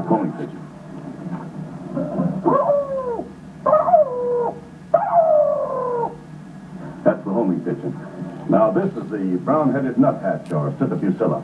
Homing pigeon. That's the homing pigeon. Now, this is the brown-headed nuthatch, or Stithopusilla.